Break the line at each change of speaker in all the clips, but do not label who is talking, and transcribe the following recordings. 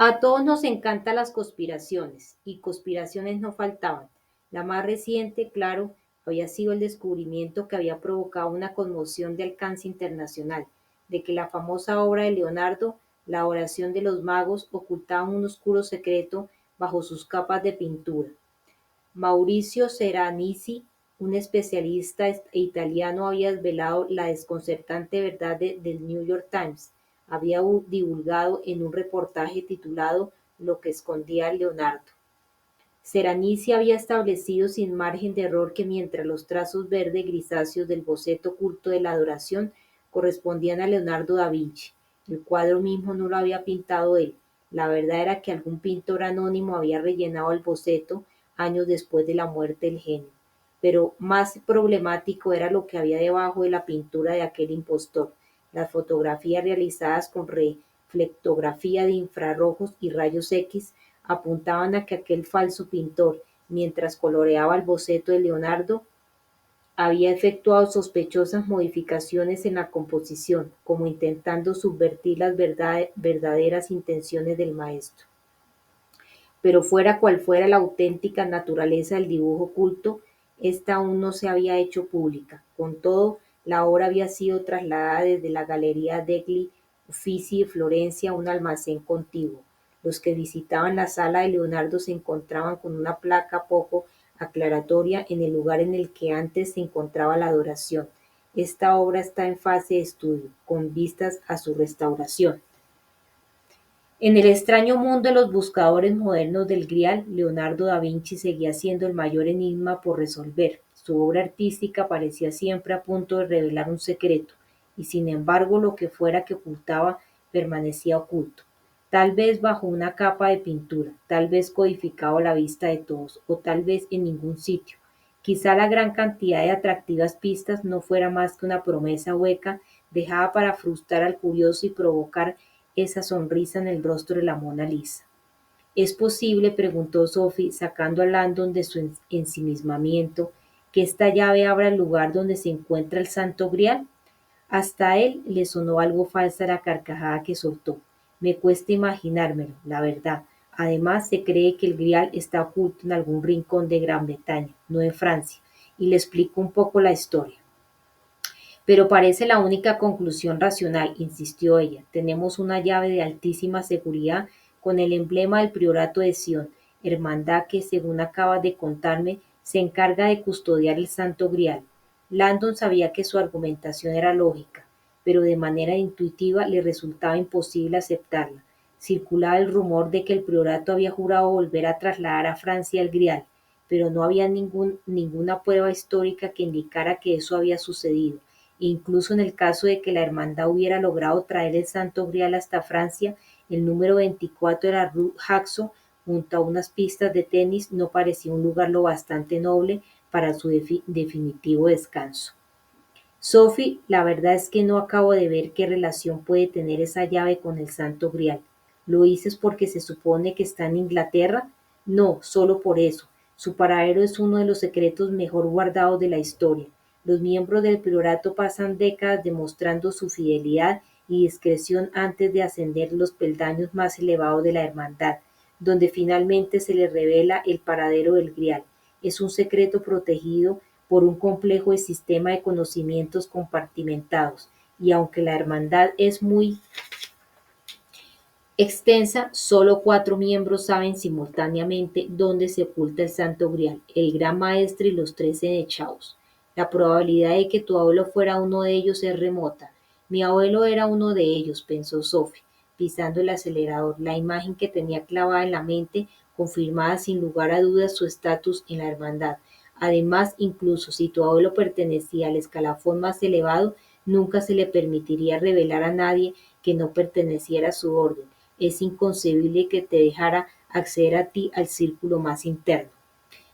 A todos nos encantan las conspiraciones, y conspiraciones no faltaban. La más reciente, claro, había sido el descubrimiento que había provocado una conmoción de alcance internacional, de que la famosa obra de Leonardo, La oración de los magos, ocultaba un oscuro secreto bajo sus capas de pintura. Maurizio Seranici, un especialista italiano, había desvelado la desconcertante verdad del New York Times. Había divulgado en un reportaje titulado Lo que escondía Leonardo. Seranici había establecido sin margen de error que mientras los trazos verde grisáceos del boceto oculto de la adoración correspondían a Leonardo da Vinci, el cuadro mismo no lo había pintado él. La verdad era que algún pintor anónimo había rellenado el boceto años después de la muerte del genio. Pero más problemático era lo que había debajo de la pintura de aquel impostor, las fotografías realizadas con reflectografía de infrarrojos y rayos X apuntaban a que aquel falso pintor, mientras coloreaba el boceto de Leonardo, había efectuado sospechosas modificaciones en la composición, como intentando subvertir las verdaderas intenciones del maestro. Pero fuera cual fuera la auténtica naturaleza del dibujo oculto, esta aún no se había hecho pública. Con todo, la obra había sido trasladada desde la Galería degli Uffizi de Florencia a un almacén contiguo. Los que visitaban la sala de Leonardo se encontraban con una placa poco aclaratoria en el lugar en el que antes se encontraba la adoración. Esta obra está en fase de estudio, con vistas a su restauración. En el extraño mundo de los buscadores modernos del Grial, Leonardo da Vinci seguía siendo el mayor enigma por resolver. Su obra artística parecía siempre a punto de revelar un secreto, y sin embargo lo que fuera que ocultaba permanecía oculto. Tal vez bajo una capa de pintura, tal vez codificado a la vista de todos, o tal vez en ningún sitio. Quizá la gran cantidad de atractivas pistas no fuera más que una promesa hueca dejada para frustrar al curioso y provocar esa sonrisa en el rostro de la Mona Lisa. ¿Es posible, preguntó Sophie, sacando a Landon de su ensimismamiento, que esta llave abra el lugar donde se encuentra el Santo Grial? Hasta a él le sonó algo falsa la carcajada que soltó. Me cuesta imaginármelo, la verdad. Además, se cree que el Grial está oculto en algún rincón de Gran Bretaña, no en Francia, y le explico un poco la historia. Pero parece la única conclusión racional, insistió ella. Tenemos una llave de altísima seguridad con el emblema del Priorato de Sion, hermandad que, según acabas de contarme, se encarga de custodiar el Santo Grial. Landon sabía que su argumentación era lógica, pero de manera intuitiva le resultaba imposible aceptarla. Circulaba el rumor de que el Priorato había jurado volver a trasladar a Francia el Grial, pero no había ninguna prueba histórica que indicara que eso había sucedido. Incluso en el caso de que la hermandad hubiera logrado traer el Santo Grial hasta Francia, el número 24 de la Rue Haxo, junto a unas pistas de tenis, no parecía un lugar lo bastante noble para su definitivo descanso. Sophie, la verdad es que no acabo de ver qué relación puede tener esa llave con el Santo Grial. ¿Lo dices porque se supone que está en Inglaterra? No, solo por eso. Su paradero es uno de los secretos mejor guardados de la historia. Los miembros del priorato pasan décadas demostrando su fidelidad y discreción antes de ascender los peldaños más elevados de la hermandad, donde finalmente se les revela el paradero del Grial. Es un secreto protegido por un complejo sistema de conocimientos compartimentados, y aunque la hermandad es muy extensa, solo 4 miembros saben simultáneamente dónde se oculta el Santo Grial, el Gran Maestre y los 13 echados. La probabilidad de que tu abuelo fuera uno de ellos es remota. Mi abuelo era uno de ellos, pensó Sophie, pisando el acelerador. La imagen que tenía clavada en la mente confirmaba sin lugar a dudas su estatus en la hermandad. Además, incluso si tu abuelo pertenecía al escalafón más elevado, nunca se le permitiría revelar a nadie que no perteneciera a su orden. Es inconcebible que te dejara acceder a ti al círculo más interno.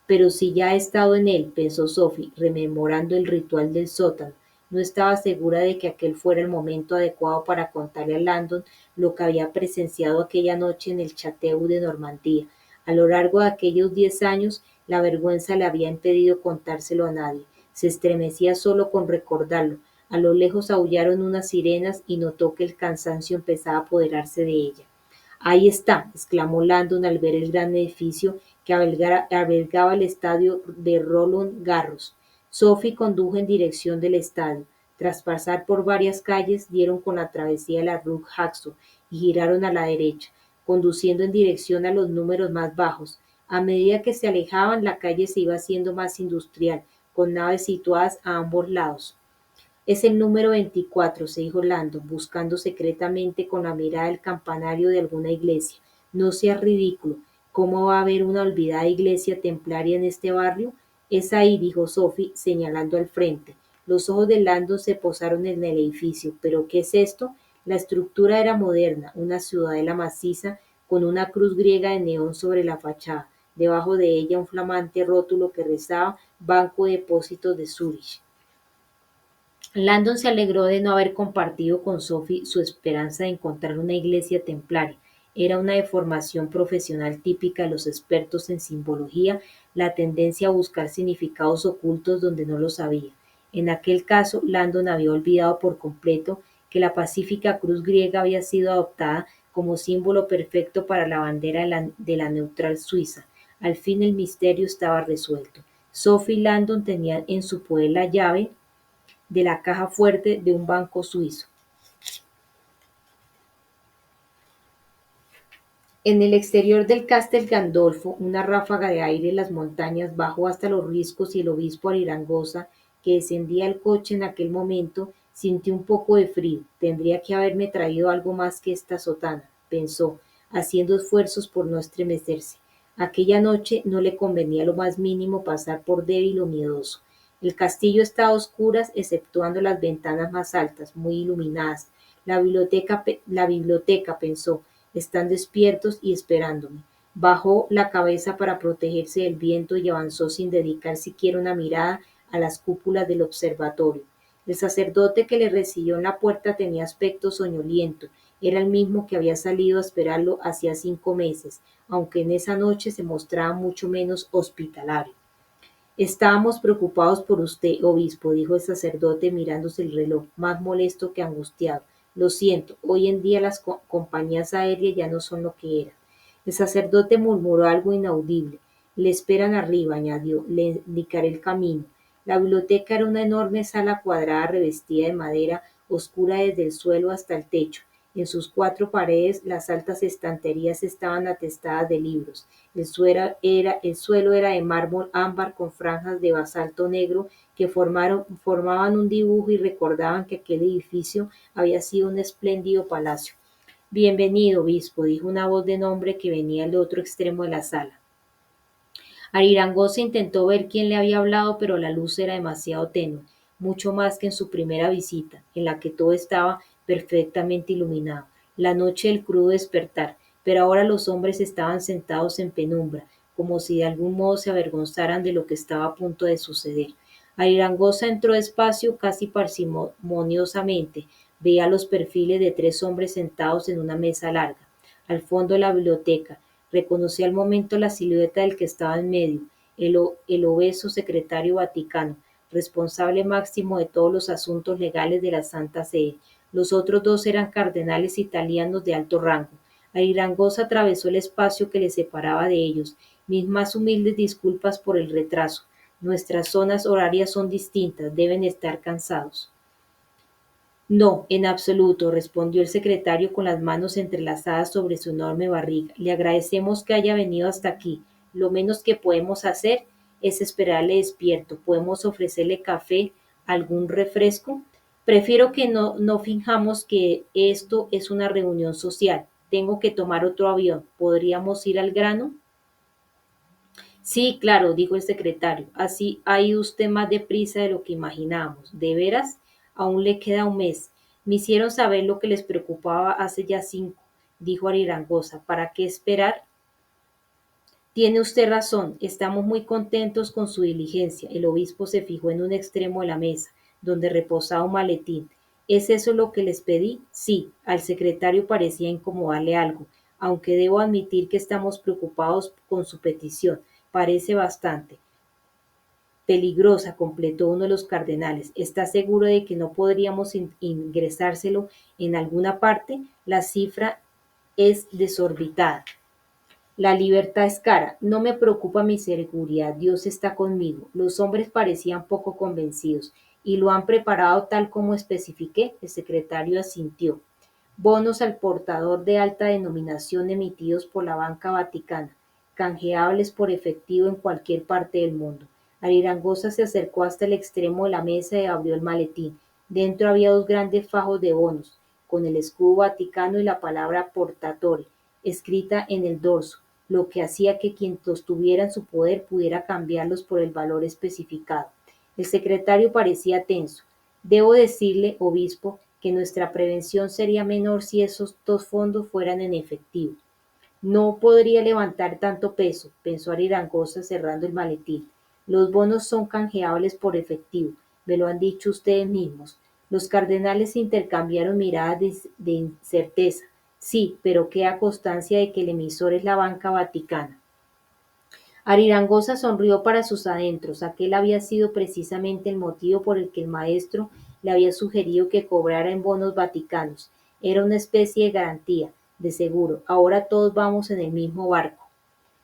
Pero si ya he estado en él, pensó Sophie, rememorando el ritual del sótano. No estaba segura de que aquel fuera el momento adecuado para contarle a Landon lo que había presenciado aquella noche en el Château de Normandía. A lo largo de aquellos 10 años, la vergüenza le había impedido contárselo a nadie. Se estremecía solo con recordarlo. A lo lejos aullaron unas sirenas y notó que el cansancio empezaba a apoderarse de ella. Ahí está, exclamó Landon al ver el gran edificio que albergaba el estadio de Roland Garros. Sophie condujo en dirección del estadio. Tras pasar por varias calles, dieron con la travesía de la Rue Haxo y giraron a la derecha, conduciendo en dirección a los números más bajos. A medida que se alejaban, la calle se iba haciendo más industrial, con naves situadas a ambos lados. Es el número 24, se dijo Landon, buscando secretamente con la mirada el campanario de alguna iglesia. No sea ridículo. ¿Cómo va a haber una olvidada iglesia templaria en este barrio? Es ahí, dijo Sophie, señalando al frente. Los ojos de Landon se posaron en el edificio. ¿Pero qué es esto? La estructura era moderna, una ciudadela maciza con una cruz griega de neón sobre la fachada. Debajo de ella un flamante rótulo que rezaba Banco de Depósitos de Zúrich. Landon se alegró de no haber compartido con Sophie su esperanza de encontrar una iglesia templaria. Era una deformación profesional típica de los expertos en simbología, la tendencia a buscar significados ocultos donde no los había. En aquel caso, Landon había olvidado por completo que la pacífica cruz griega había sido adoptada como símbolo perfecto para la bandera de la neutral Suiza. Al fin el misterio estaba resuelto. Sophie y Landon tenían en su poder la llave de la caja fuerte de un banco suizo. En el exterior del Castel Gandolfo, una ráfaga de aire en las montañas bajó hasta los riscos y el obispo Arirangosa, que descendía el coche en aquel momento, sintió un poco de frío. Tendría que haberme traído algo más que esta sotana, pensó, haciendo esfuerzos por no estremecerse. Aquella noche no le convenía lo más mínimo pasar por débil o miedoso. El castillo estaba a oscuras, exceptuando las ventanas más altas, muy iluminadas. La biblioteca, pensó, están despiertos y esperándome. Bajó la cabeza para protegerse del viento y avanzó sin dedicar siquiera una mirada a las cúpulas del observatorio. El sacerdote que le recibió en la puerta tenía aspecto soñoliento. Era el mismo que había salido a esperarlo hacía 5 meses, aunque en esa noche se mostraba mucho menos hospitalario. Estábamos preocupados por usted, obispo, dijo el sacerdote mirándose el reloj, más molesto que angustiado. Lo siento, hoy en día las compañías aéreas ya no son lo que eran. El sacerdote murmuró algo inaudible. Le esperan arriba, añadió, le indicaré el camino. La biblioteca era una enorme sala cuadrada revestida de madera oscura desde el suelo hasta el techo. En sus 4 paredes las altas estanterías estaban atestadas de libros. El suelo era de mármol ámbar con franjas de basalto negro que formaban un dibujo y recordaban que aquel edificio había sido un espléndido palacio. Bienvenido, obispo, dijo una voz de hombre que venía del otro extremo de la sala. Arirangos intentó ver quién le había hablado, pero la luz era demasiado tenue, mucho más que en su primera visita, en la que todo estaba perfectamente iluminado. La noche del crudo despertar, pero ahora los hombres estaban sentados en penumbra, como si de algún modo se avergonzaran de lo que estaba a punto de suceder. Arirangossa entró despacio, casi parsimoniosamente. Veía los perfiles de 3 hombres sentados en una mesa larga, al fondo de la biblioteca. Reconocí al momento la silueta del que estaba en medio, el obeso secretario vaticano, responsable máximo de todos los asuntos legales de la Santa Sede. Los otros 2 eran cardenales italianos de alto rango. Arirangos atravesó el espacio que le separaba de ellos. Mis más humildes disculpas por el retraso. Nuestras zonas horarias son distintas, deben estar cansados. No, en absoluto, respondió el secretario con las manos entrelazadas sobre su enorme barriga. Le agradecemos que haya venido hasta aquí. Lo menos que podemos hacer es esperarle despierto. ¿Podemos ofrecerle café, algún refresco? Prefiero que no finjamos que esto es una reunión social. Tengo que tomar otro avión. ¿Podríamos ir al grano? Sí, claro, dijo el secretario. Así ha ido usted más deprisa de lo que imaginábamos. ¿De veras? Aún le queda un mes. Me hicieron saber lo que les preocupaba hace ya 5, dijo Arirangosa. ¿Para qué esperar? Tiene usted razón. Estamos muy contentos con su diligencia. El obispo se fijó en un extremo de la mesa, donde reposaba un maletín. ¿Es eso lo que les pedí? Sí. Al secretario parecía incomodarle algo, aunque debo admitir que estamos preocupados con su petición. Parece bastante peligrosa, completó uno de los cardenales. ¿Está seguro de que no podríamos ingresárselo en alguna parte? La cifra es desorbitada. La libertad es cara. No me preocupa mi seguridad. Dios está conmigo. Los hombres parecían poco convencidos. ¿Y lo han preparado tal como especifiqué? El secretario asintió. Bonos al portador de alta denominación emitidos por la Banca Vaticana, canjeables por efectivo en cualquier parte del mundo. Arirangosa se acercó hasta el extremo de la mesa y abrió el maletín. Dentro había dos grandes fajos de bonos, con el escudo vaticano y la palabra portatore, escrita en el dorso, lo que hacía que quien los tuviera en su poder pudiera cambiarlos por el valor especificado. El secretario parecía tenso. Debo decirle, obispo, que nuestra prevención sería menor si esos dos fondos fueran en efectivo. No podría levantar tanto peso, pensó Arirangosa cerrando el maletín. Los bonos son canjeables por efectivo, me lo han dicho ustedes mismos. Los cardenales intercambiaron miradas de incerteza. Sí, pero queda constancia de que el emisor es la Banca Vaticana. Arirangosa sonrió para sus adentros. Aquel había sido precisamente el motivo por el que el maestro le había sugerido que cobrara en bonos vaticanos. Era una especie de garantía, de seguro. Ahora todos vamos en el mismo barco.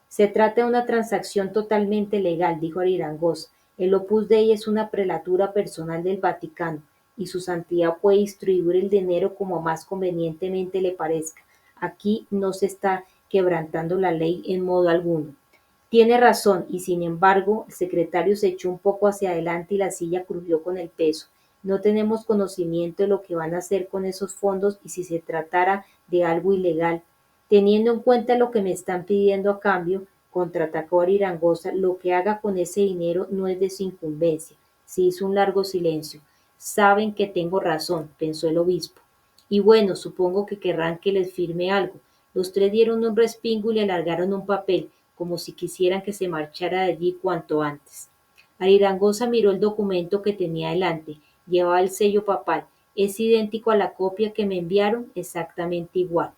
Se trata de una transacción totalmente legal, dijo Arirangosa. El Opus Dei es una prelatura personal del Vaticano, y su santidad puede distribuir el dinero como más convenientemente le parezca. Aquí no se está quebrantando la ley en modo alguno. Tiene razón, y sin embargo, el secretario se echó un poco hacia adelante y la silla crujió con el peso. No tenemos conocimiento de lo que van a hacer con esos fondos y si se tratara de algo ilegal. Teniendo en cuenta lo que me están pidiendo a cambio, contraatacó Arirangosa, lo que haga con ese dinero no es de su incumbencia. Se hizo un largo silencio. Saben que tengo razón, pensó el obispo. Y bueno, supongo que querrán que les firme algo. Los tres dieron un respingo y le alargaron un papel, como si quisieran que se marchara de allí cuanto antes. Arirangosa miró el documento que tenía delante. Llevaba el sello papal. Es idéntico a la copia que me enviaron, exactamente igual.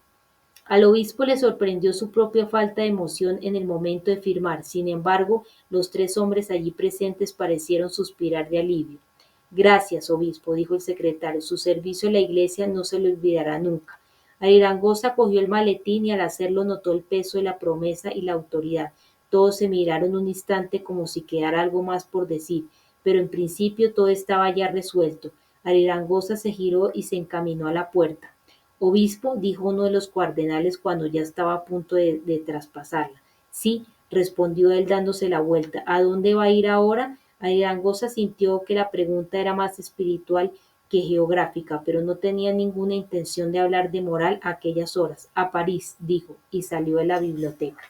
Al obispo le sorprendió su propia falta de emoción en el momento de firmar. Sin embargo, los tres hombres allí presentes parecieron suspirar de alivio. Gracias, obispo, dijo el secretario. Su servicio a la iglesia no se le olvidará nunca. Arirangosa cogió el maletín y al hacerlo notó el peso de la promesa y la autoridad. Todos se miraron un instante como si quedara algo más por decir, pero en principio todo estaba ya resuelto. Arirangosa se giró y se encaminó a la puerta. Obispo, dijo uno de los cardenales cuando ya estaba a punto de traspasarla. Sí, respondió él dándose la vuelta. ¿A dónde va a ir ahora? Arirangosa sintió que la pregunta era más espiritual que geográfica, pero no tenía ninguna intención de hablar de moral a aquellas horas. A París, dijo, y salió de la biblioteca.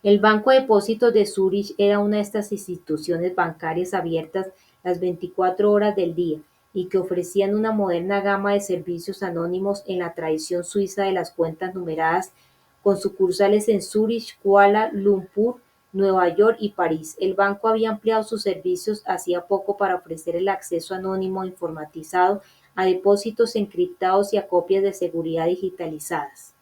El Banco de Depósitos de Zúrich era una de estas instituciones bancarias abiertas las 24 horas del día y que ofrecían una moderna gama de servicios anónimos en la tradición suiza de las cuentas numeradas, con sucursales en Zúrich, Kuala Lumpur, Nueva York y París. El banco había ampliado sus servicios hacía poco para ofrecer el acceso anónimo informatizado a depósitos encriptados y a copias de seguridad digitalizadas.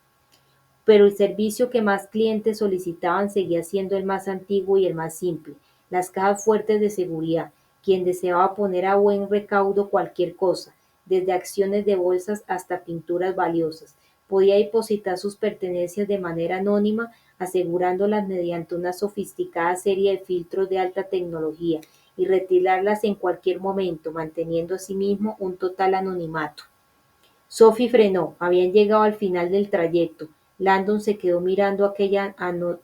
Pero el servicio que más clientes solicitaban seguía siendo el más antiguo y el más simple: las cajas fuertes de seguridad. Quien deseaba poner a buen recaudo cualquier cosa, desde acciones de bolsas hasta pinturas valiosas, podía depositar sus pertenencias de manera anónima, asegurándolas mediante una sofisticada serie de filtros de alta tecnología, y retirarlas en cualquier momento, manteniendo asimismo un total anonimato. Sophie frenó. Habían llegado al final del trayecto. Landon se quedó mirando aquella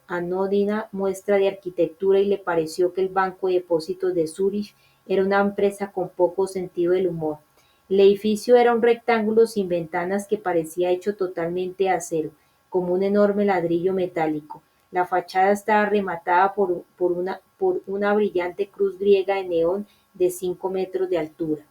anodina muestra de arquitectura y le pareció que el Banco de Depósitos de Zúrich era una empresa con poco sentido del humor. El edificio era un rectángulo sin ventanas que parecía hecho totalmente de acero, como un enorme ladrillo metálico. La fachada estaba rematada por una brillante cruz griega de neón de 5 metros de altura.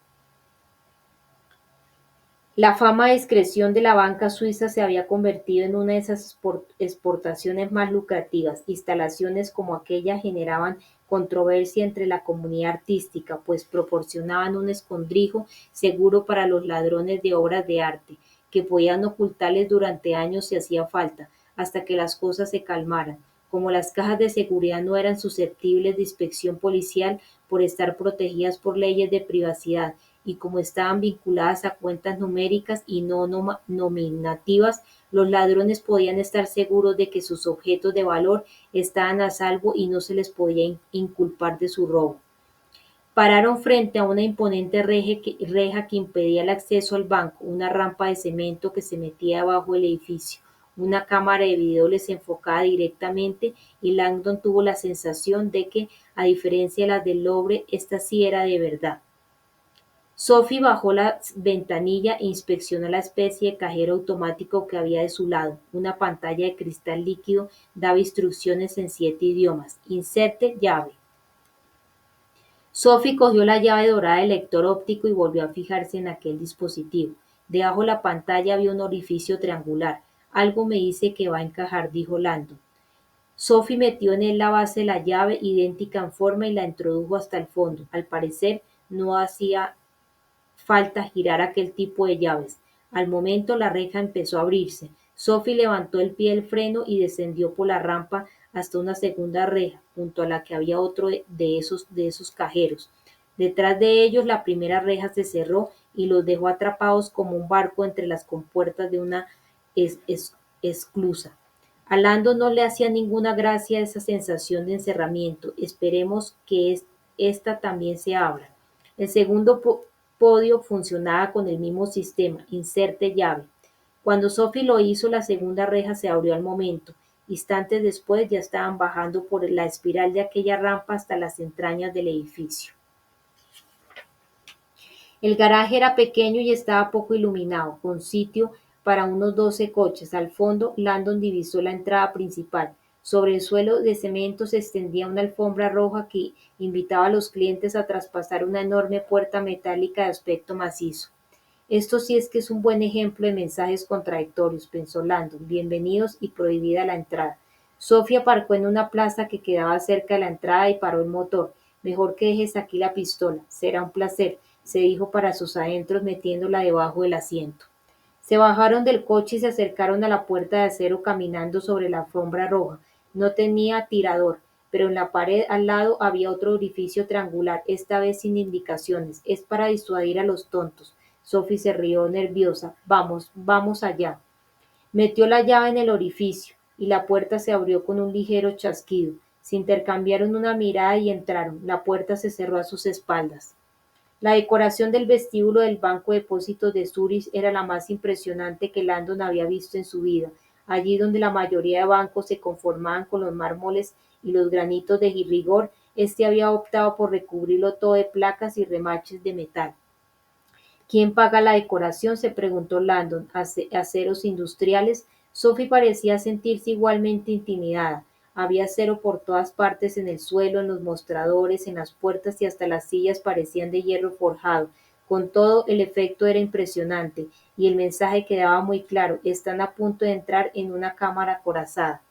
La fama de discreción de la banca suiza se había convertido en una de esas exportaciones más lucrativas. Instalaciones como aquella generaban controversia entre la comunidad artística, pues proporcionaban un escondrijo seguro para los ladrones de obras de arte, que podían ocultarles durante años si hacía falta, hasta que las cosas se calmaran. Como las cajas de seguridad no eran susceptibles de inspección policial por estar protegidas por leyes de privacidad, y como estaban vinculadas a cuentas numéricas y no nominativas, los ladrones podían estar seguros de que sus objetos de valor estaban a salvo y no se les podía inculpar de su robo. Pararon frente a una imponente reja que impedía el acceso al banco, una rampa de cemento que se metía bajo el edificio, una cámara de video les enfocaba directamente y Langdon tuvo la sensación de que, a diferencia de las del Louvre, esta sí era de verdad. Sophie bajó la ventanilla e inspeccionó la especie de cajero automático que había de su lado. Una pantalla de cristal líquido daba instrucciones en 7 idiomas. Inserte llave. Sophie cogió la llave dorada del lector óptico y volvió a fijarse en aquel dispositivo. Debajo de la pantalla había un orificio triangular. Algo me dice que va a encajar, dijo Landon. Sophie metió en él la base de la llave, idéntica en forma, y la introdujo hasta el fondo. Al parecer, no hacía falta girar aquel tipo de llaves. Al momento la reja empezó a abrirse. Sophie levantó el pie del freno y descendió por la rampa hasta una segunda reja, junto a la que había otro de esos cajeros. Detrás de ellos la primera reja se cerró y los dejó atrapados como un barco entre las compuertas de una esclusa. A Lando no le hacía ninguna gracia esa sensación de encerramiento. Esperemos que esta también se abra. El segundo podio funcionaba con el mismo sistema, inserte llave. Cuando Sophie lo hizo, la segunda reja se abrió al momento. Instantes después ya estaban bajando por la espiral de aquella rampa hasta las entrañas del edificio. El garaje era pequeño y estaba poco iluminado, con sitio para unos 12 coches. Al fondo, Landon divisó la entrada principal. Sobre el suelo de cemento se extendía una alfombra roja que invitaba a los clientes a traspasar una enorme puerta metálica de aspecto macizo. Esto sí es que es un buen ejemplo de mensajes contradictorios, pensó Landon. Bienvenidos y prohibida la entrada. Sofía aparcó en una plaza que quedaba cerca de la entrada y paró el motor. Mejor que dejes aquí la pistola. Será un placer, se dijo para sus adentros metiéndola debajo del asiento. Se bajaron del coche y se acercaron a la puerta de acero caminando sobre la alfombra roja. No tenía tirador, pero en la pared al lado había otro orificio triangular, esta vez sin indicaciones. Es para disuadir a los tontos. Sophie se rió nerviosa. Vamos, vamos allá. Metió la llave en el orificio y la puerta se abrió con un ligero chasquido. Se intercambiaron una mirada y entraron. La puerta se cerró a sus espaldas. La decoración del vestíbulo del Banco de Depósitos de Zúrich era la más impresionante que Landon había visto en su vida. Allí donde la mayoría de bancos se conformaban con los mármoles y los granitos de rigor, este había optado por recubrirlo todo de placas y remaches de metal. ¿Quién paga la decoración?, se preguntó Landon. ¿Aceros industriales? Sophie parecía sentirse igualmente intimidada. Había acero por todas partes, en el suelo, en los mostradores, en las puertas y hasta las sillas parecían de hierro forjado. Con todo, el efecto era impresionante y el mensaje quedaba muy claro. Están a punto de entrar en una cámara acorazada.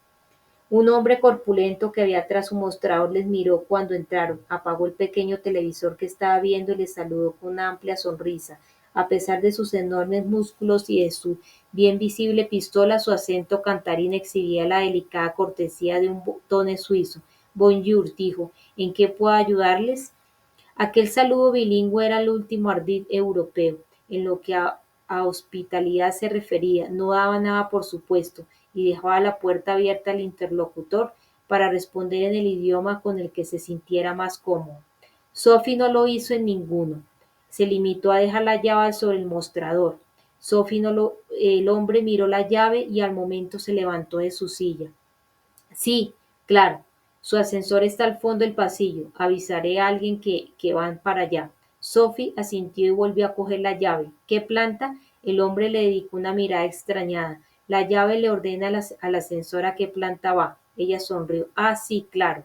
Un hombre corpulento que había tras su mostrador les miró cuando entraron, apagó el pequeño televisor que estaba viendo y les saludó con una amplia sonrisa. A pesar de sus enormes músculos y de su bien visible pistola, su acento cantarín exhibía la delicada cortesía de un botón suizo. Bonjour, dijo. ¿En qué puedo ayudarles? Aquel saludo bilingüe era el último ardid europeo. En lo que a hospitalidad se refería, no daba nada por supuesto, y dejaba la puerta abierta al interlocutor para responder en el idioma con el que se sintiera más cómodo. Sophie no lo hizo en ninguno. Se limitó a dejar la llave sobre el mostrador. El hombre miró la llave y al momento se levantó de su silla. Sí, claro. Su ascensor está al fondo del pasillo. Avisaré a alguien que van para allá. Sophie asintió y volvió a coger la llave. ¿Qué planta? El hombre le dedicó una mirada extrañada. La llave le ordena al ascensor a qué planta va. Ella sonrió. Ah, sí, claro.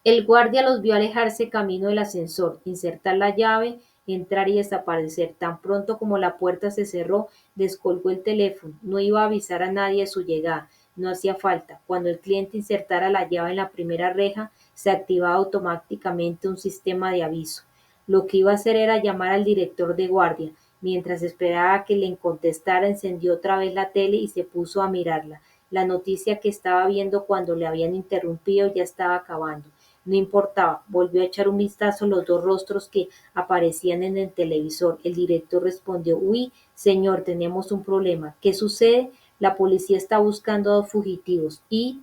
El guardia los vio alejarse camino del ascensor, insertar la llave, entrar y desaparecer. Tan pronto como la puerta se cerró, descolgó el teléfono. No iba a avisar a nadie de su llegada. No hacía falta. Cuando el cliente insertara la llave en la primera reja, se activaba automáticamente un sistema de aviso. Lo que iba a hacer era llamar al director de guardia. Mientras esperaba a que le contestara, encendió otra vez la tele y se puso a mirarla. La noticia que estaba viendo cuando le habían interrumpido ya estaba acabando. No importaba, volvió a echar un vistazo a los dos rostros que aparecían en el televisor. El director respondió: «Uy, señor, tenemos un problema. ¿Qué sucede? La policía está buscando a dos fugitivos y